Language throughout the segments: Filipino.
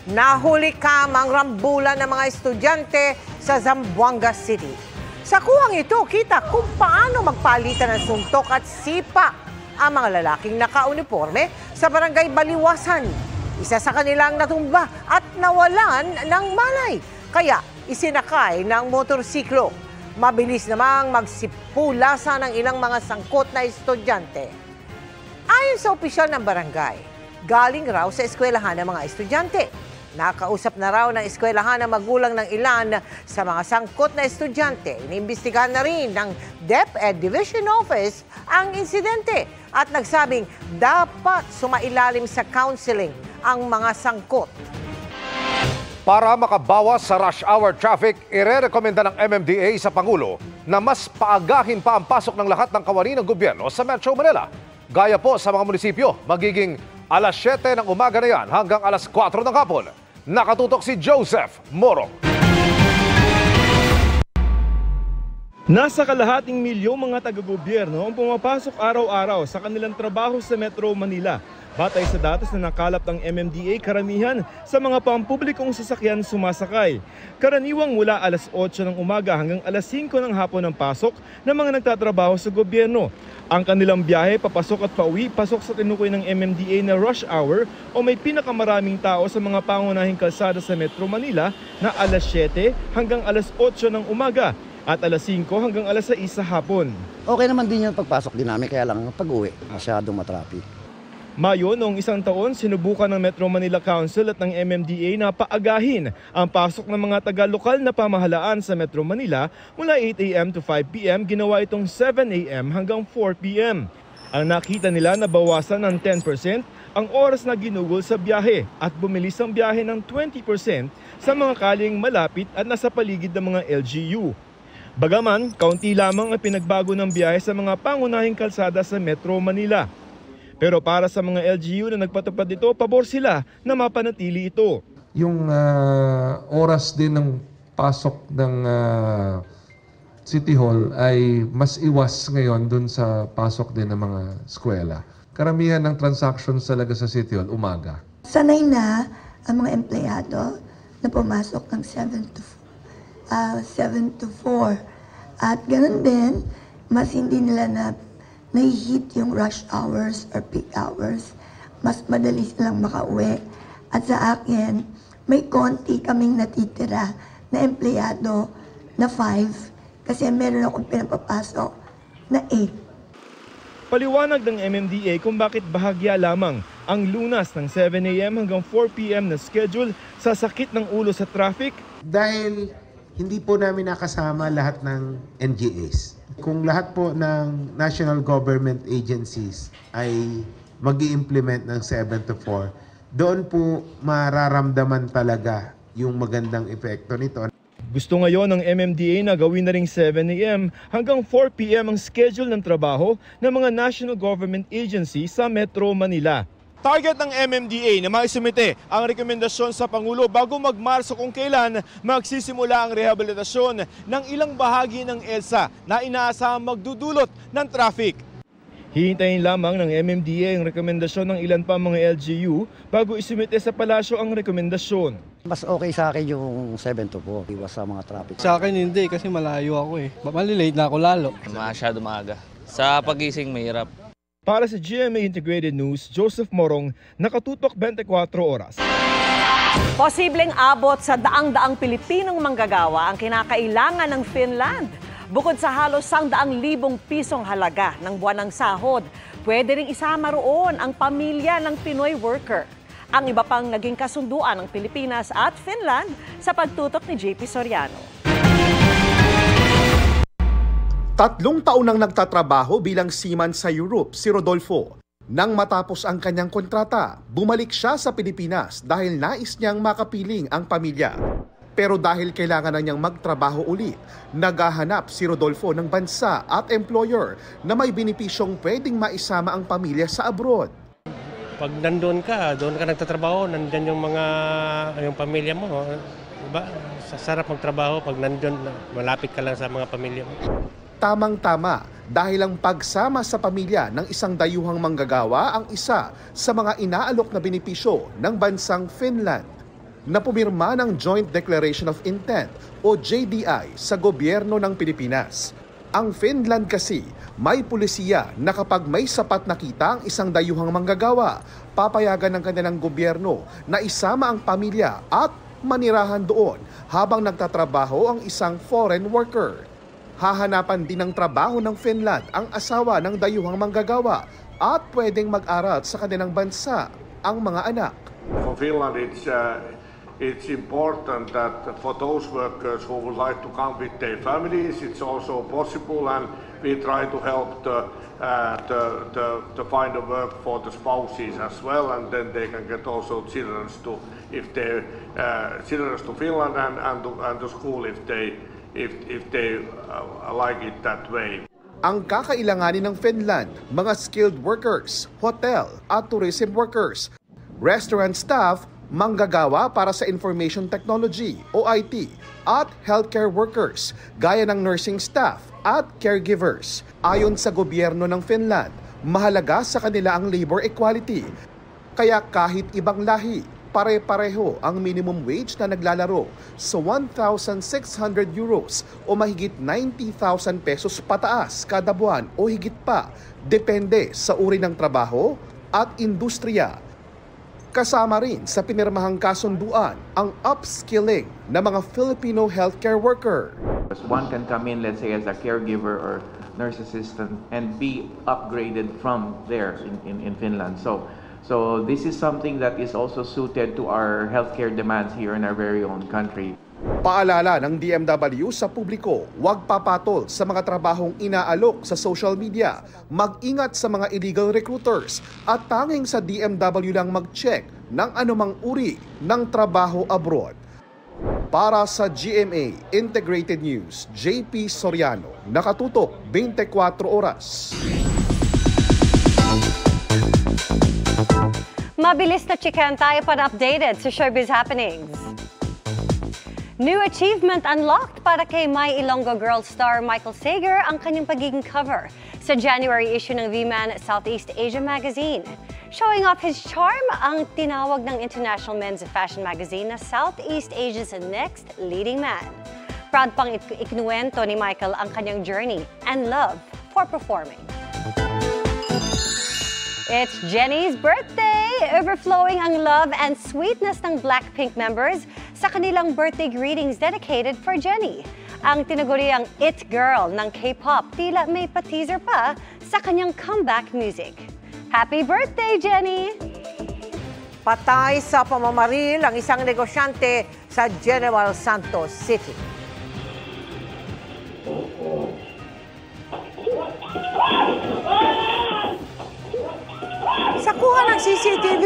Nahuli ang rambulan ng mga estudyante sa Zamboanga City. Sa kuhang ito, kita kung paano magpalitan ng suntok at sipa ang mga lalaking nakauniforme sa barangay Baliwasan. Isa sa kanilang natumba at nawalan ng malay. Kaya isinakay ng motorsiklo. Mabilis namang magsipulasa ng ilang mga sangkot na estudyante. Ayon sa opisyal ng barangay, galing raw sa eskwelahan ng mga estudyante. Nakausap na raw ng eskwelahan ng magulang ng ilan sa mga sangkot na estudyante. Iniimbestigahan na rin ng DepEd Division Office ang insidente at nagsabing dapat sumailalim sa counseling ang mga sangkot. Para makabawas sa rush hour traffic, irerekomenda ng MMDA sa Pangulo na mas paagahin pa ang pasok ng lahat ng kawani ng gobyerno sa Metro Manila. Gaya po sa mga munisipyo, magiging alas 7 ng umaga na yan hanggang alas 4 ng hapon. Nakatutok si Joseph Morong. Nasa kalahating milyong mga taga-gobyerno ang pumapasok araw-araw sa kanilang trabaho sa Metro Manila. Batay sa datos na nakalap ng MMDA, karamihan sa mga pampublikong sasakyan sumasakay. Karaniwang mula alas 8 ng umaga hanggang alas 5 ng hapon ang pasok ng mga nagtatrabaho sa gobyerno. Ang kanilang biyahe, papasok at pauwi, pasok sa tinukoy ng MMDA na rush hour o may pinakamaraming tao sa mga pangunahing kalsada sa Metro Manila na alas 7 hanggang alas 8 ng umaga at alas 5 hanggang alas 6 sa hapon. Okay naman din yung pagpasok din namin, kaya lang pag-uwi, masyadong matraffic. Mayo, noong isang taon, sinubukan ng Metro Manila Council at ng MMDA na paagahin ang pasok ng mga taga-lokal na pamahalaan sa Metro Manila mula 8 a.m. to 5 p.m. Ginawa itong 7 a.m. hanggang 4 p.m. Ang nakita nila na bawasan ng 10% ang oras na ginugol sa biyahe at bumilis ang biyahe ng 20% sa mga kaling malapit at nasa paligid ng mga LGU. Bagaman, kaunti lamang ang pinagbago ng biyahe sa mga pangunahing kalsada sa Metro Manila. Pero para sa mga LGU na nagpatupad ito, pabor sila na mapanatili ito. Yung oras din ng pasok ng City Hall ay mas iwas ngayon dun sa pasok din ng mga eskwela. Karamihan ng transactions talaga sa City Hall, umaga. Sanay na ang mga empleyado na pumasok ng 7 to 4. At ganun din, mas hindi nila nai-hit yung rush hours or peak hours. Mas madali silang makauwi. At sa akin, may konti kaming natitira na empleyado na 5 kasi meron akong pinapapasok na 8. Paliwanag ng MMDA kung bakit bahagya lamang ang lunas ng 7 a.m. hanggang 4 p.m. na schedule sa sakit ng ulo sa traffic. Dahil hindi po namin nakasama lahat ng NGAs. Kung lahat po ng national government agencies ay mag-i-implement ng 7 to 4, doon po mararamdaman talaga yung magandang epekto nito. Gusto ngayon ng MMDA na gawin na ring 7 a.m. hanggang 4 p.m. ang schedule ng trabaho ng mga national government agencies sa Metro Manila. Target ng MMDA na maisumite ang rekomendasyon sa Pangulo bago magmarso kung kailan magsisimula ang rehabilitasyon ng ilang bahagi ng EDSA na inaasahang magdudulot ng traffic. Hihintayin lamang ng MMDA ang rekomendasyon ng ilan pa mga LGU bago isumite sa palasyo ang rekomendasyon. Mas okay sa akin yung 7 to 4, iwas sa mga traffic. Sa akin hindi kasi malayo ako eh. Malilate na ako lalo. Masyado maaga. Sa pagising mahirap. Para sa GMA Integrated News, Joseph Morong, nakatutok 24 oras. Posibleng abot sa daang-daang Pilipinong manggagawa ang kinakailangan ng Finland. Bukod sa halos 100,000 pisong halaga ng buwan ng sahod, pwede ring isama roon ang pamilya ng Pinoy worker. Ang iba pang naging kasunduan ng Pilipinas at Finland sa pagtutok ni JP Soriano. 3 taon nang nagtatrabaho bilang seaman sa Europe si Rodolfo. Nang matapos ang kanyang kontrata, bumalik siya sa Pilipinas dahil nais niyang makapiling ang pamilya. Pero dahil kailangan na niyang magtrabaho ulit, naghahanap si Rodolfo ng bansa at employer na may benepisyong pwedeng maisama ang pamilya sa abroad. Pag doon ka nagtatrabaho, nandyan yung pamilya mo. Diba? Sarap magtrabaho pag nandun, malapit ka lang sa mga pamilya mo. Tamang-tama dahil ang pagsama sa pamilya ng isang dayuhang manggagawa ang isa sa mga inaalok na benepisyo ng bansang Finland. na pumirma ng Joint Declaration of Intent o JDI sa gobyerno ng Pilipinas. Ang Finland kasi may pulisiya na kapag may sapat na kita ang isang dayuhang manggagawa, papayagan ng kanilang gobyerno na isama ang pamilya at manirahan doon habang nagtatrabaho ang isang foreign worker. Hahanapan din ng trabaho ng Finland ang asawa ng dayuhang manggagawa at pwedeng mag-aral sa kanilang bansa ang mga anak. For Finland, it's important that for those workers who would like to come with their families, it's also possible, and we try to help to find a work for the spouses as well, and then they can get also children to Finland and to school if they like it that way. Ang kakailanganin ng Finland, mga skilled workers, hotel at tourism workers, restaurant staff, manggagawa para sa information technology o IT, at healthcare workers gaya ng nursing staff at caregivers. Ayon sa gobyerno ng Finland, mahalaga sa kanila ang labor equality. Kaya kahit ibang lahi, pare-pareho ang minimum wage na naglalaro sa 1,600 euros o mahigit 90,000 pesos pataas kada buwan o higit pa, depende sa uri ng trabaho at industriya. Kasama rin sa pinirmahang kasunduan ang upskilling ng mga Filipino healthcare worker. One can come in, let's say, as a caregiver or nurse assistant and be upgraded from there in Finland. So this is something that is also suited to our healthcare demands here in our very own country. Paalala ng DMW sa publiko, huwag papatol sa mga trabahong inaalok sa social media, mag-ingat sa mga illegal recruiters at tanging sa DMW lang mag-check ng anumang uri ng trabaho abroad. Para sa GMA Integrated News, JP Soriano, nakatutok 24 oras. Mabilis na chikan tayo para updated sa showbiz happenings. New achievement unlocked para kay My Ilonggo Girl star Michael Sager ang kanyang pagiging cover sa January issue ng V-Man Southeast Asia magazine. Showing off his charm, ang tinawag ng International Men's Fashion Magazine na Southeast Asia's next leading man. Proud pang ikinuwento ni Michael ang kanyang journey and love for performing. It's Jennie's birthday! Overflowing ang love and sweetness ng Blackpink members sa kanilang birthday greetings dedicated for Jennie. Ang tinaguriang It Girl ng K-pop tila may pa-teaser pa sa kanyang comeback music. Happy birthday, Jennie! Patay sa pamamaril ang isang negosyante sa General Santos City. Sa kuha ng CCTV,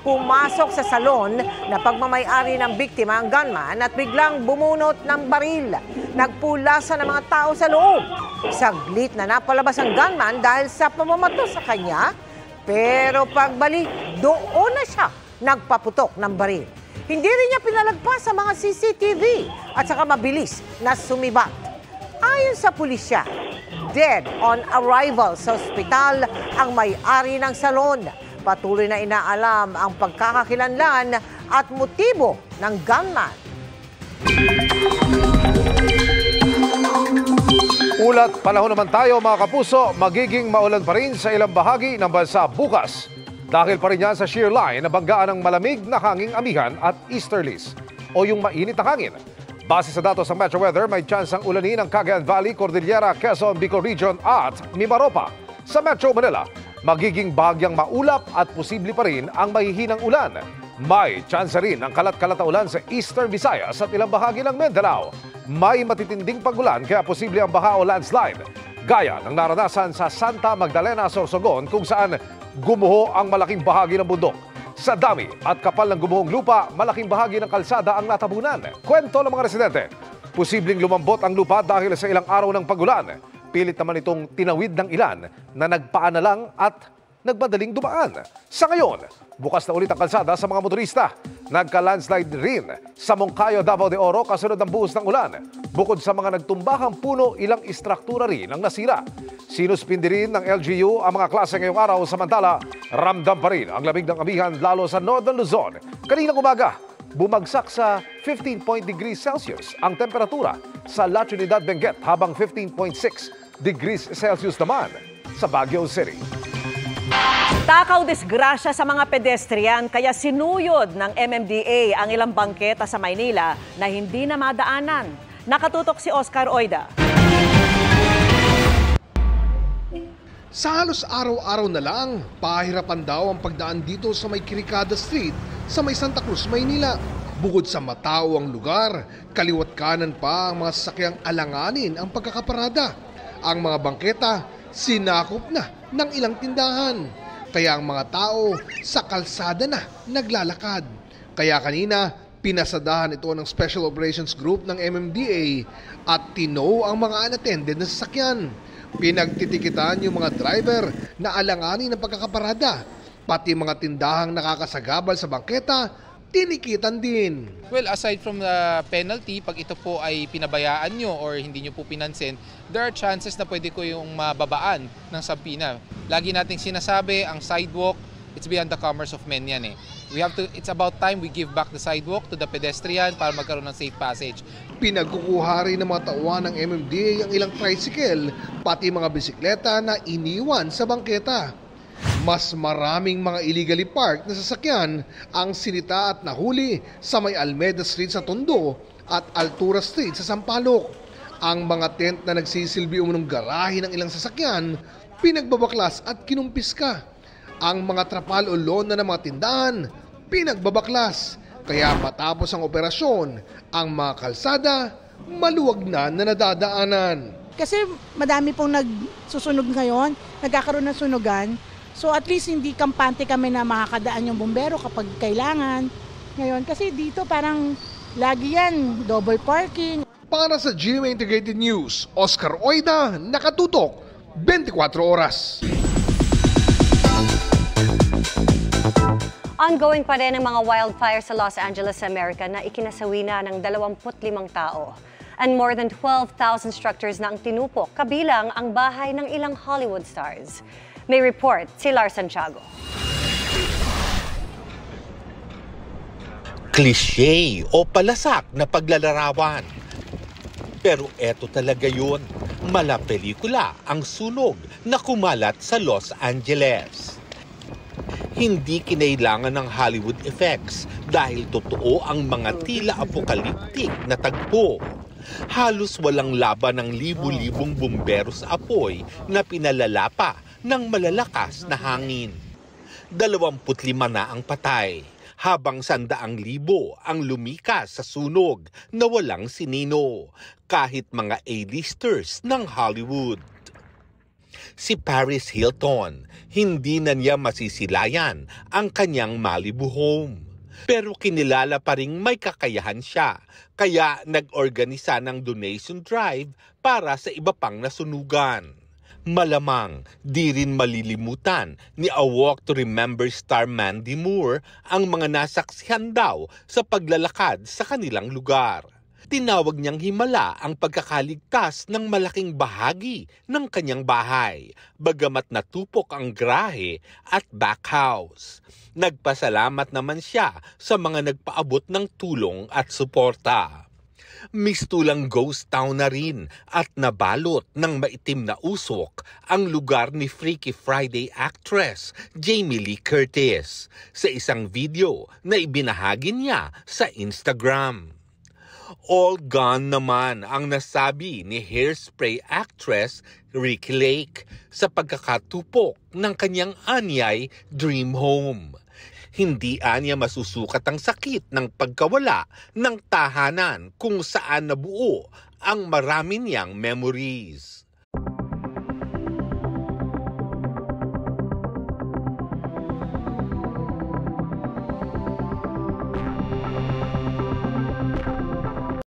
pumasok sa salon na pagmamay-ari ng biktima ang gunman at biglang bumunot ng baril. Nagpulasan ng mga tao sa loob. Saglit na napalabas ang gunman dahil sa pamamato sa kanya, pero pagbalik, doon na siya nagpaputok ng baril. Hindi rin niya pinalagpas sa mga CCTV at saka mabilis na sumibat. Ayon sa pulisya, dead on arrival sa ospital ang may-ari ng salon. Patuloy na inaalam ang pagkakakilanlan at motibo ng gunman. Ulat panahon naman tayo mga kapuso, magiging maulan pa rin sa ilang bahagi ng bansa bukas. Dahil pa rin yan sa shear line na banggaan ng malamig na hanging amihan at easterlies o yung mainit na hangin. Base sa datos ng Metro Weather, may tsansang ulanin ang Cagayan Valley, Cordillera, Quezon, Bicol Region at Mimaropa. Sa Metro Manila, magiging bahagyang maulap at posible pa rin ang mahihinang ulan. May tsansa rin ang kalat-kalat na ulan sa Eastern Visayas at ilang bahagi ng Mindanao. May matitinding pagulan kaya posible ang baha o landslide. Gaya ng naranasan sa Santa Magdalena, Sorsogon kung saan gumuho ang malaking bahagi ng bundok. Sa dami at kapal ng gumuhong lupa, malaking bahagi ng kalsada ang natabunan. Kwento ng mga residente, posibleng lumambot ang lupa dahil sa ilang araw ng pagulan. Pilit naman itong tinawid ng ilan na nagpaana lang at nagmadaling dumaan. Sa ngayon, bukas na ulit ang kalsada sa mga motorista. Nagka-landslide rin sa Moncayo, Davao de Oro kasunod ng buhos ng ulan. Bukod sa mga nagtumbahang puno, ilang istruktura rin ang nasira. Sinuspindi rin ng LGU ang mga klase ngayong araw, samantala ramdam pa rin ang lamig ng amihan lalo sa Northern Luzon. Kaninang umaga, bumagsak sa 15 degrees Celsius ang temperatura sa La Trinidad, Benguet habang 15.6 degrees Celsius naman sa Baguio City. Takaw disgrasya sa mga pedestrian kaya sinuyod ng MMDA ang ilang bangketa sa Maynila na hindi na madaanan. Nakatutok si Oscar Oida. Sa halos araw-araw na lang, pahirapan daw ang pagdaan dito sa may Kirikada Street sa may Santa Cruz, Maynila. Bukod sa matao ang lugar, kaliwat kanan pa ang mga sasakyang alanganin ang pagkakaparada. Ang mga bangketa, sinakop na ng ilang tindahan. Kaya ang mga tao sa kalsada na naglalakad. Kaya kanina, pinasadahan ito ng Special Operations Group ng MMDA at tinow ang mga unattended na sasakyan. Pinagtitikitan yung mga driver na alanganin ng pagkakaparada. Pati mga tindahang nakakasagabal sa bangketa, tinikitan din. Well, aside from the penalty, pag ito po ay pinabayaan nyo or hindi nyo po pinansin, there are chances na pwede ko yung mababaan ng sampina. Lagi nating sinasabi, ang sidewalk, it's beyond the commerce of men yan eh. It's about time we give back the sidewalk to the pedestrian para magkaroon ng safe passage. Pinagkukuha rin ng mga tauhan ng MMDA ang ilang tricycle, pati mga bisikleta na iniwan sa bangketa. Mas maraming mga illegally parked na sasakyan ang sinita at nahuli sa may Almeda Street sa Tondo at Altura Street sa Sampaloc. Ang mga tent na nagsisilbi umunong garahe ng ilang sasakyan, pinagbabaklas at kinumpiska. Ang mga trapal o lona ng mga tindahan, pinagbabaklas. Kaya matapos ang operasyon, ang mga kalsada, maluwag na nadadaanan. Kasi madami pong nagsusunog ngayon, nagkakaroon ng sunugan. So at least hindi kampante kami na makakadaan yung bumbero kapag kailangan. Ngayon, kasi dito parang lagi yan, double parking. Para sa GMA Integrated News, Oscar Oida, nakatutok, 24 oras. Ongoing pa rin ang mga wildfires sa Los Angeles, America na ikinasawi na ng 25 tao. And more than 12,000 structures na ang tinupok, kabilang ang bahay ng ilang Hollywood stars. May report si Lars Santiago. Cliché o palasak na paglalarawan. Pero eto talaga yun, mala pelikula ang sunog na kumalat sa Los Angeles. Hindi kinailangan ng Hollywood effects dahil totoo ang mga tila apokaliptik na tagpo. Halos walang laban ng libu-libong bumbero sa apoy na pinalala pa ng malalakas na hangin. 25 na ang patay, habang 100,000 ang lumikas sa sunog na walang sinino, kahit mga A-listers ng Hollywood. Si Paris Hilton, hindi na niya masisilayan ang kanyang Malibu home. Pero kinilala pa ring may kakayahan siya, kaya nag-organisa ng donation drive para sa iba pang nasunugan. Malamang di rin malilimutan ni A Walk to Remember star Mandy Moore ang mga nasaksihan daw sa paglalakad sa kanilang lugar. Tinawag niyang himala ang pagkakaligtas ng malaking bahagi ng kanyang bahay, bagamat natupok ang garahe at back house. Nagpasalamat naman siya sa mga nagpaabot ng tulong at suporta. Mistulang ghost town na rin at nabalot ng maitim na usok ang lugar ni Freaky Friday actress Jamie Lee Curtis sa isang video na ibinahagi niya sa Instagram. All gone naman ang nasabi ni Hairspray actress Ricki Lake sa pagkakatupok ng kanyang anyay dream home. Hindi anya masusukat ang sakit ng pagkawala ng tahanan kung saan nabuo ang marami niyang memories.